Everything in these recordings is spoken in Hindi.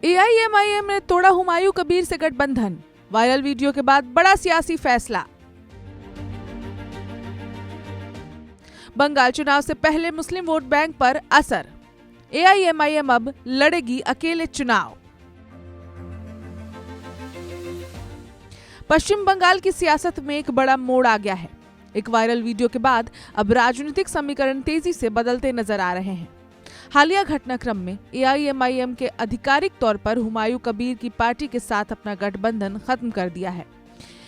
एआईएमआईएम ने तोड़ा हुमायूं कबीर से गठबंधन, वायरल वीडियो के बाद बड़ा सियासी फैसला। बंगाल चुनाव से पहले मुस्लिम वोट बैंक पर असर, एआईएमआईएम अब लड़ेगी अकेले चुनाव। पश्चिम बंगाल की सियासत में एक बड़ा मोड़ आ गया है। एक वायरल वीडियो के बाद अब राजनीतिक समीकरण तेजी से बदलते नजर आ रहे हैं। हालिया घटनाक्रम में एआईएमआईएम के आधिकारिक तौर पर हुमायूं कबीर की पार्टी के साथ अपना गठबंधन खत्म कर दिया है।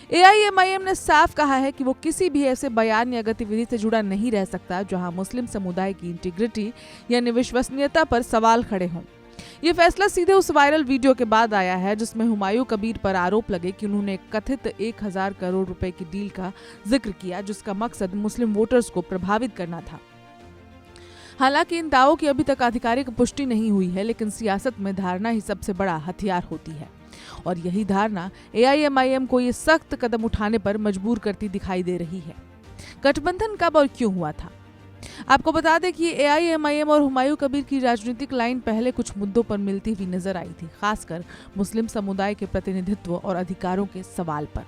एआईएमआईएम ने साफ कहा है कि वो किसी भी ऐसे बयान या गतिविधि से जुड़ा नहीं रह सकता जहां मुस्लिम समुदाय की इंटीग्रिटी यानी विश्वसनीयता पर सवाल खड़े हों। ये फैसला सीधे उस वायरल वीडियो के बाद आया है जिसमें हुमायूं कबीर पर आरोप लगे कि उन्होंने कथित 1000 करोड़ रुपए की डील का जिक्र किया जिसका मकसद मुस्लिम वोटर्स को प्रभावित करना था। हालांकि इन दावों की अभी तक आधिकारिक पुष्टि नहीं हुई है, लेकिन सियासत में धारणा ही सबसे बड़ा हथियार होती है और यही धारणा एआईएमआईएम को ये सख्त कदम उठाने पर मजबूर करती दिखाई दे रही है। गठबंधन कब और क्यों हुआ था? आपको बता दें कि एआईएमआईएम और हुमायूं कबीर की राजनीतिक लाइन पहले कुछ मुद्दों पर मिलती हुई नजर आई थी, खासकर मुस्लिम समुदाय के प्रतिनिधित्व और अधिकारों के सवाल पर।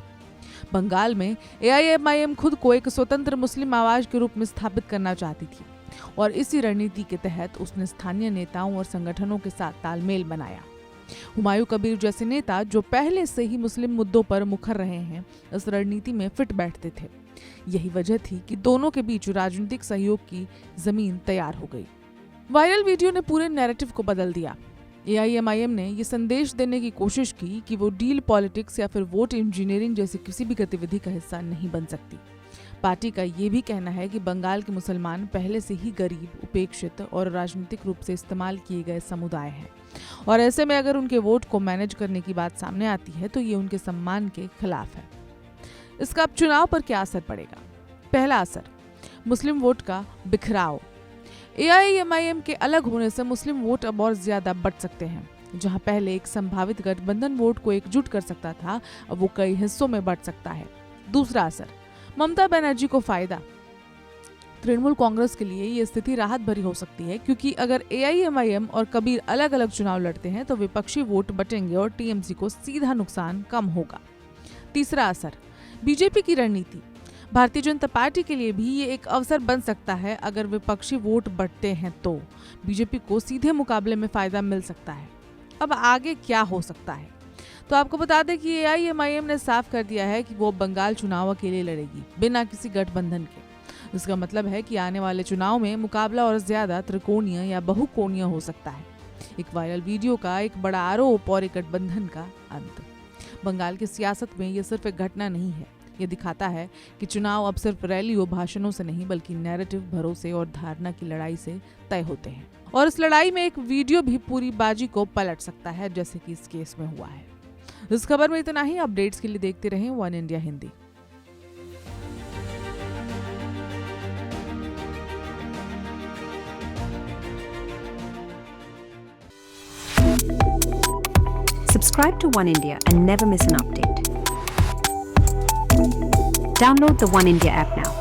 बंगाल में एआईएमआईएम खुद को एक स्वतंत्र मुस्लिम आवाज के रूप में स्थापित करना चाहती थी और इसी रणनीति के तहत उसने स्थानीय नेताओं और संगठनों के साथ तालमेल बनाया। हुमायूं कबीर जैसे नेता जो पहले से ही मुस्लिम मुद्दों पर मुखर रहे हैं, इस रणनीति में फिट बैठते थे। यही वजह थी कि दोनों के बीच राजनीतिक सहयोग की जमीन तैयार हो गई। वायरल वीडियो ने पूरे नैरेटिव को बदल दिया। एआईएमआईएम ने ये संदेश देने की कोशिश की कि वो डील पॉलिटिक्स या फिर वोट इंजीनियरिंग जैसी किसी भी गतिविधि का हिस्सा नहीं बन सकती। पार्टी का ये भी कहना है कि बंगाल के मुसलमान पहले से ही गरीब, उपेक्षित और राजनीतिक रूप से इस्तेमाल किए गए समुदाय हैं और ऐसे में अगर उनके वोट को मैनेज करने की बात सामने आती है तो ये उनके सम्मान के खिलाफ है। इसका अब चुनाव पर क्या असर पड़ेगा? पहला असर, मुस्लिम वोट का बिखराव। एआईएमआईएम के अलग होने से मुस्लिम वोट अब और ज्यादा बढ़ सकते हैं। जहां पहले एक संभावित गठबंधन वोट को एकजुट कर सकता था, अब वो कई हिस्सों में बढ़ सकता है। दूसरा असर, ममता बनर्जी को फायदा। तृणमूल कांग्रेस के लिए ये स्थिति राहत भरी हो सकती है क्योंकि अगर एआईएमआईएम और कबीर अलग अलग चुनाव लड़ते हैं तो विपक्षी वोट बटेंगे और टीएमसी को सीधा नुकसान कम होगा। तीसरा असर, बीजेपी की रणनीति। भारतीय जनता पार्टी के लिए भी ये एक अवसर बन सकता है। अगर विपक्षी वोट बढ़ते हैं तो बीजेपी को सीधे मुकाबले में फायदा मिल सकता है। अब आगे क्या हो सकता है? तो आपको बता दें कि एआईएमआईएम ने साफ कर दिया है कि वो बंगाल चुनाव अकेले लड़ेगी, बिना किसी गठबंधन के। इसका मतलब है कि आने वाले चुनाव में मुकाबला और ज्यादा त्रिकोणीय या बहुकोणीय हो सकता है। एक वायरल वीडियो का एक बड़ा आरोप और एक गठबंधन का अंत। बंगाल की सियासत में ये सिर्फ एक घटना नहीं है, ये दिखाता है कि चुनाव अब सिर्फ रैलियों, भाषणों से नहीं बल्कि नैरेटिव, भरोसे और धारणा की लड़ाई से तय होते हैं और इस लड़ाई में एक वीडियो भी पूरी बाजी को पलट सकता है, जैसे कि इस केस में हुआ है। इस खबर में इतना ही। अपडेट्स के लिए देखते रहें one India Hindi. Subscribe to One India and never miss an update. Download the One India app now.